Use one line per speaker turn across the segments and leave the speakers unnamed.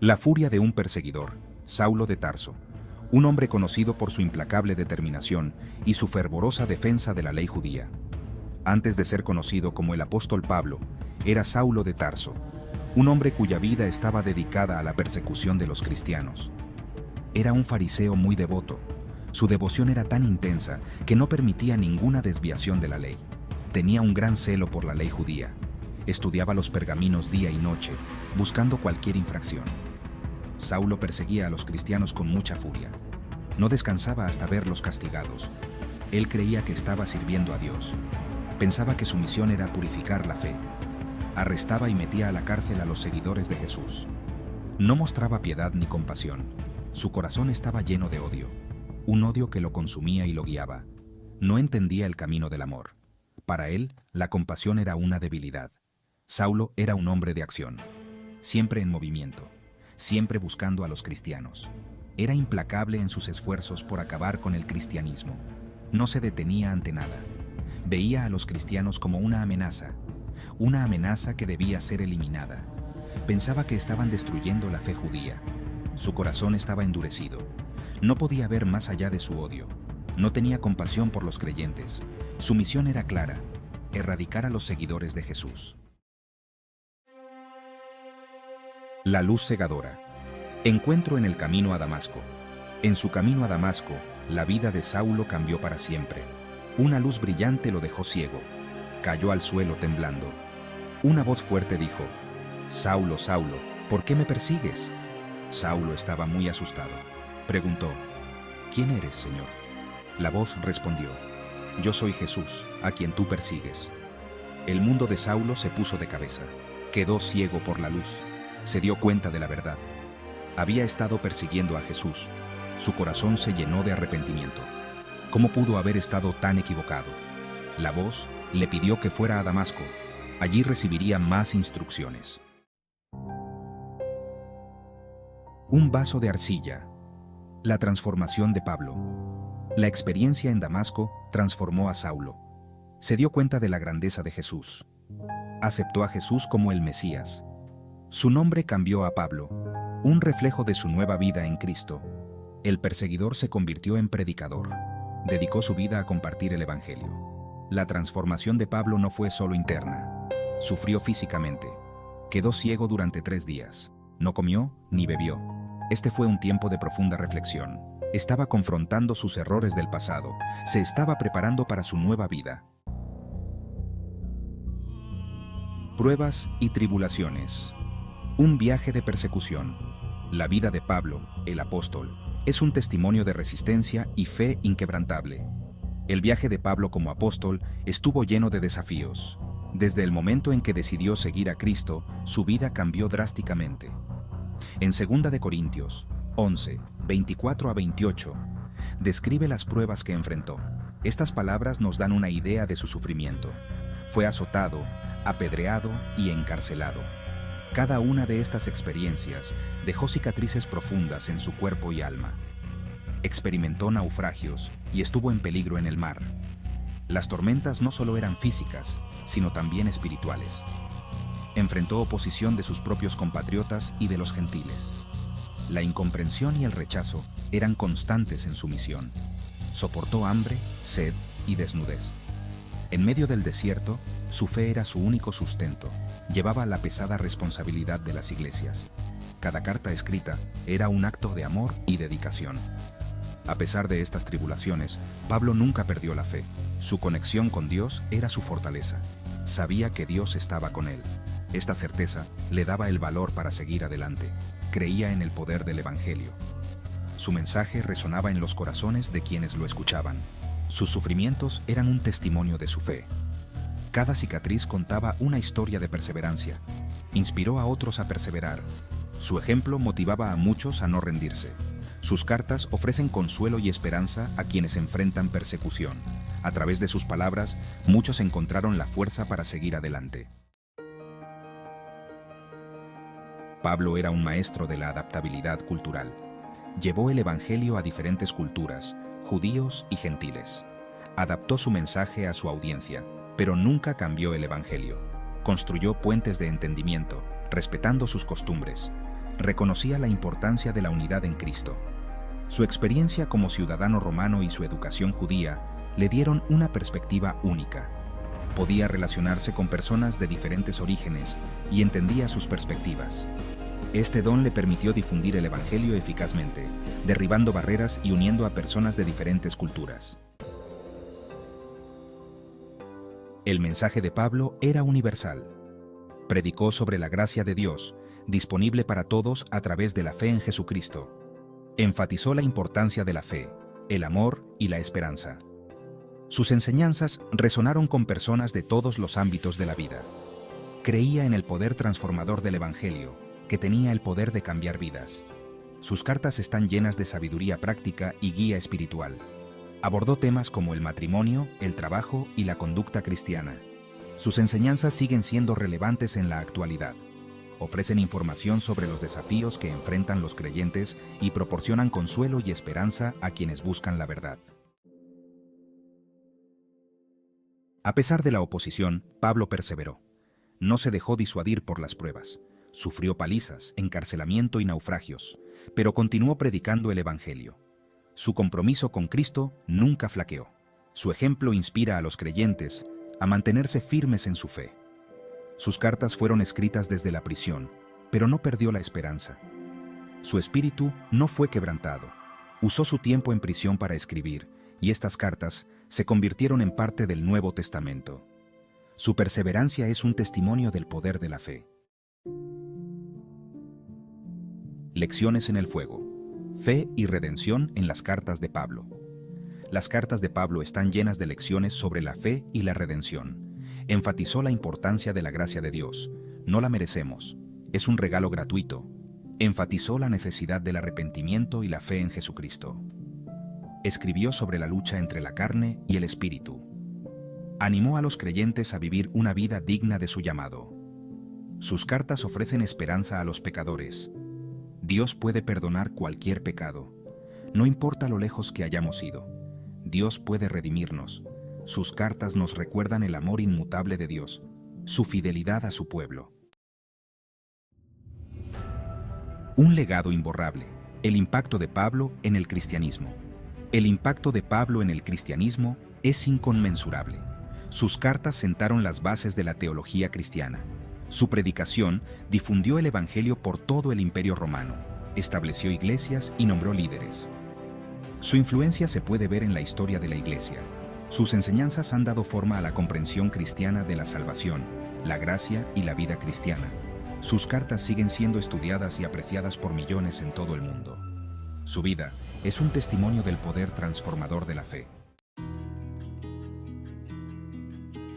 La furia de un perseguidor, Saulo de Tarso, un hombre conocido por su implacable determinación y su fervorosa defensa de la ley judía. Antes de ser conocido como el apóstol Pablo, era Saulo de Tarso, un hombre cuya vida estaba dedicada a la persecución de los cristianos. Era un fariseo muy devoto. Su devoción era tan intensa que no permitía ninguna desviación de la ley. Tenía un gran celo por la ley judía. Estudiaba los pergaminos día y noche, buscando cualquier infracción. Saulo perseguía a los cristianos con mucha furia. No descansaba hasta verlos castigados. Él creía que estaba sirviendo a Dios. Pensaba que su misión era purificar la fe. Arrestaba y metía a la cárcel a los seguidores de Jesús. No mostraba piedad ni compasión. Su corazón estaba lleno de odio, un odio que lo consumía y lo guiaba. No entendía el camino del amor. Para él, la compasión era una debilidad. Saulo era un hombre de acción, siempre en movimiento, siempre buscando a los cristianos. Era implacable en sus esfuerzos por acabar con el cristianismo. No se detenía ante nada. Veía a los cristianos como una amenaza que debía ser eliminada. Pensaba que estaban destruyendo la fe judía. Su corazón estaba endurecido. No podía ver más allá de su odio. No tenía compasión por los creyentes. Su misión era clara: erradicar a los seguidores de Jesús. La luz cegadora. Encuentro en el camino a Damasco. En su camino a Damasco, la vida de Saulo cambió para siempre. Una luz brillante lo dejó ciego. Cayó al suelo temblando. Una voz fuerte dijo: «Saulo, Saulo, ¿por qué me persigues?» Saulo estaba muy asustado. Preguntó: «¿Quién eres, Señor?» La voz respondió: «Yo soy Jesús, a quien tú persigues». El mundo de Saulo se puso de cabeza. Quedó ciego por la luz. Se dio cuenta de la verdad. Había estado persiguiendo a Jesús. Su corazón se llenó de arrepentimiento. ¿Cómo pudo haber estado tan equivocado? La voz le pidió que fuera a Damasco. Allí recibiría más instrucciones. Un vaso de arcilla. La transformación de Pablo. La experiencia en Damasco transformó a Saulo. Se dio cuenta de la grandeza de Jesús. Aceptó a Jesús como el Mesías. Su nombre cambió a Pablo, un reflejo de su nueva vida en Cristo. El perseguidor se convirtió en predicador. Dedicó su vida a compartir el Evangelio. La transformación de Pablo no fue solo interna. Sufrió físicamente. Quedó ciego durante 3 días. No comió ni bebió. Este fue un tiempo de profunda reflexión. Estaba confrontando sus errores del pasado. Se estaba preparando para su nueva vida. Pruebas y tribulaciones. Un viaje de persecución. La vida de Pablo, el apóstol, es un testimonio de resistencia y fe inquebrantable. El viaje de Pablo como apóstol estuvo lleno de desafíos. Desde el momento en que decidió seguir a Cristo, su vida cambió drásticamente. En 2 de Corintios 11, 24 a 28, describe las pruebas que enfrentó. Estas palabras nos dan una idea de su sufrimiento. Fue azotado, apedreado y encarcelado. Cada una de estas experiencias dejó cicatrices profundas en su cuerpo y alma. Experimentó naufragios y estuvo en peligro en el mar. Las tormentas no solo eran físicas, sino también espirituales. Enfrentó oposición de sus propios compatriotas y de los gentiles. La incomprensión y el rechazo eran constantes en su misión. Soportó hambre, sed y desnudez. En medio del desierto, su fe era su único sustento. Llevaba la pesada responsabilidad de las iglesias. Cada carta escrita era un acto de amor y dedicación. A pesar de estas tribulaciones, Pablo nunca perdió la fe. Su conexión con Dios era su fortaleza. Sabía que Dios estaba con él. Esta certeza le daba el valor para seguir adelante. Creía en el poder del Evangelio. Su mensaje resonaba en los corazones de quienes lo escuchaban. Sus sufrimientos eran un testimonio de su fe. Cada cicatriz contaba una historia de perseverancia. Inspiró a otros a perseverar. Su ejemplo motivaba a muchos a no rendirse. Sus cartas ofrecen consuelo y esperanza a quienes enfrentan persecución. A través de sus palabras, muchos encontraron la fuerza para seguir adelante. Pablo era un maestro de la adaptabilidad cultural. Llevó el Evangelio a diferentes culturas, judíos y gentiles. Adaptó su mensaje a su audiencia, pero nunca cambió el Evangelio. Construyó puentes de entendimiento, respetando sus costumbres. reconocía la importancia de la unidad en Cristo. Su experiencia como ciudadano romano y su educación judía le dieron una perspectiva única. Podía relacionarse con personas de diferentes orígenes y entendía sus perspectivas. Este don le permitió difundir el Evangelio eficazmente, derribando barreras y uniendo a personas de diferentes culturas. El mensaje de Pablo era universal. Predicó sobre la gracia de Dios, disponible para todos a través de la fe en Jesucristo. Enfatizó la importancia de la fe, el amor y la esperanza. Sus enseñanzas resonaron con personas de todos los ámbitos de la vida. Creía en el poder transformador del Evangelio, que tenía el poder de cambiar vidas. Sus cartas están llenas de sabiduría práctica y guía espiritual. Abordó temas como el matrimonio, el trabajo y la conducta cristiana. Sus enseñanzas siguen siendo relevantes en la actualidad. Ofrecen información sobre los desafíos que enfrentan los creyentes y proporcionan consuelo y esperanza a quienes buscan la verdad. A pesar de la oposición, Pablo perseveró. No se dejó disuadir por las pruebas. Sufrió palizas, encarcelamiento y naufragios, pero continuó predicando el Evangelio. Su compromiso con Cristo nunca flaqueó. Su ejemplo inspira a los creyentes a mantenerse firmes en su fe. Sus cartas fueron escritas desde la prisión, pero no perdió la esperanza. Su espíritu no fue quebrantado. Usó su tiempo en prisión para escribir, y estas cartas se convirtieron en parte del Nuevo Testamento. Su perseverancia es un testimonio del poder de la fe. Lecciones en el fuego. Fe y redención en las cartas de Pablo. Las cartas de Pablo están llenas de lecciones sobre la fe y la redención. Enfatizó la importancia de la gracia de Dios. No la merecemos. Es un regalo gratuito. Enfatizó la necesidad del arrepentimiento y la fe en Jesucristo. Escribió sobre la lucha entre la carne y el espíritu. Animó a los creyentes a vivir una vida digna de su llamado. Sus cartas ofrecen esperanza a los pecadores. Dios puede perdonar cualquier pecado. No importa lo lejos que hayamos ido. Dios puede redimirnos. Sus cartas nos recuerdan el amor inmutable de Dios, su fidelidad a su pueblo. Un legado imborrable. El impacto de Pablo en el cristianismo. El impacto de Pablo en el cristianismo es inconmensurable. Sus cartas sentaron las bases de la teología cristiana. Su predicación difundió el Evangelio por todo el Imperio Romano, estableció iglesias y nombró líderes. Su influencia se puede ver en la historia de la Iglesia. Sus enseñanzas han dado forma a la comprensión cristiana de la salvación, la gracia y la vida cristiana. Sus cartas siguen siendo estudiadas y apreciadas por millones en todo el mundo. Su vida es un testimonio del poder transformador de la fe.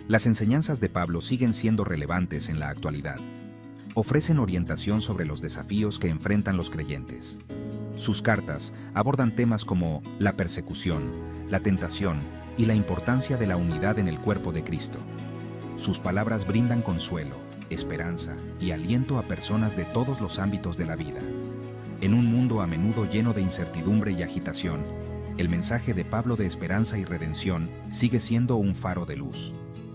Las enseñanzas de Pablo siguen siendo relevantes en la actualidad. Ofrecen orientación sobre los desafíos que enfrentan los creyentes. Sus cartas abordan temas como la persecución, la tentación y la importancia de la unidad en el cuerpo de Cristo. Sus palabras brindan consuelo, esperanza y aliento a personas de todos los ámbitos de la vida. En un mundo a menudo lleno de incertidumbre y agitación, el mensaje de Pablo de esperanza y redención sigue siendo un faro de luz.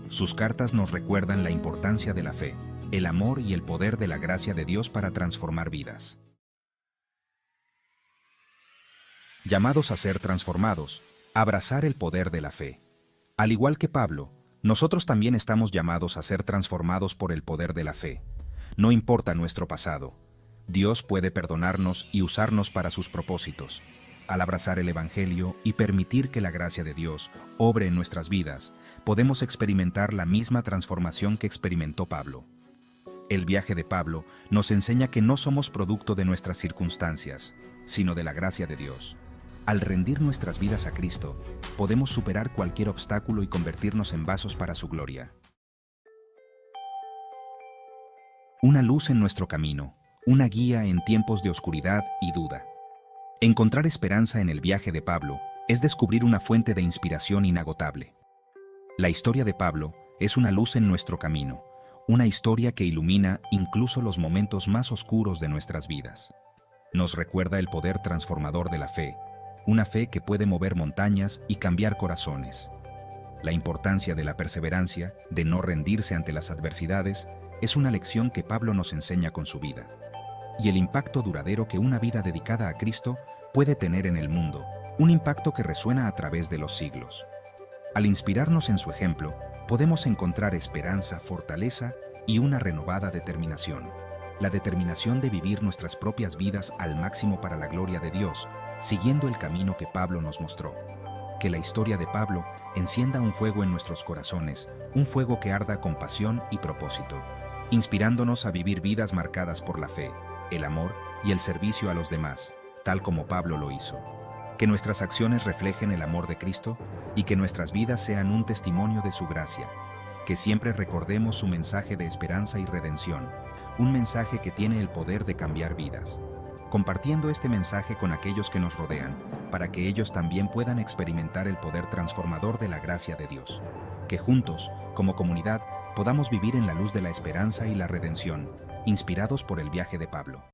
Sus cartas nos recuerdan la importancia de la fe, el amor y el poder de la gracia de Dios para transformar vidas. Llamados a ser transformados, abrazar el poder de la fe. Al igual que Pablo, nosotros también estamos llamados a ser transformados por el poder de la fe. No importa nuestro pasado, Dios puede perdonarnos y usarnos para sus propósitos. Al abrazar el Evangelio y permitir que la gracia de Dios obre en nuestras vidas, podemos experimentar la misma transformación que experimentó Pablo. El viaje de Pablo nos enseña que no somos producto de nuestras circunstancias, sino de la gracia de Dios. Al rendir nuestras vidas a Cristo, podemos superar cualquier obstáculo y convertirnos en vasos para su gloria. Una luz en nuestro camino, una guía en tiempos de oscuridad y duda. Encontrar esperanza en el viaje de Pablo es descubrir una fuente de inspiración inagotable. La historia de Pablo es una luz en nuestro camino, una historia que ilumina incluso los momentos más oscuros de nuestras vidas. Nos recuerda el poder transformador de la fe, una fe que puede mover montañas y cambiar corazones. La importancia de la perseverancia, de no rendirse ante las adversidades, es una lección que Pablo nos enseña con su vida. y el impacto duradero que una vida dedicada a Cristo puede tener en el mundo, un impacto que resuena a través de los siglos. Al inspirarnos en su ejemplo, podemos encontrar esperanza, fortaleza y una renovada determinación. La determinación de vivir nuestras propias vidas al máximo para la gloria de Dios, siguiendo el camino que Pablo nos mostró. Que la historia de Pablo encienda un fuego en nuestros corazones, un fuego que arda con pasión y propósito, inspirándonos a vivir vidas marcadas por la fe, el amor y el servicio a los demás, tal como Pablo lo hizo. Que nuestras acciones reflejen el amor de Cristo y que nuestras vidas sean un testimonio de su gracia. Que siempre recordemos su mensaje de esperanza y redención, un mensaje que tiene el poder de cambiar vidas. Compartiendo este mensaje con aquellos que nos rodean, para que ellos también puedan experimentar el poder transformador de la gracia de Dios. Que juntos, como comunidad, podamos vivir en la luz de la esperanza y la redención, inspirados por el viaje de Pablo.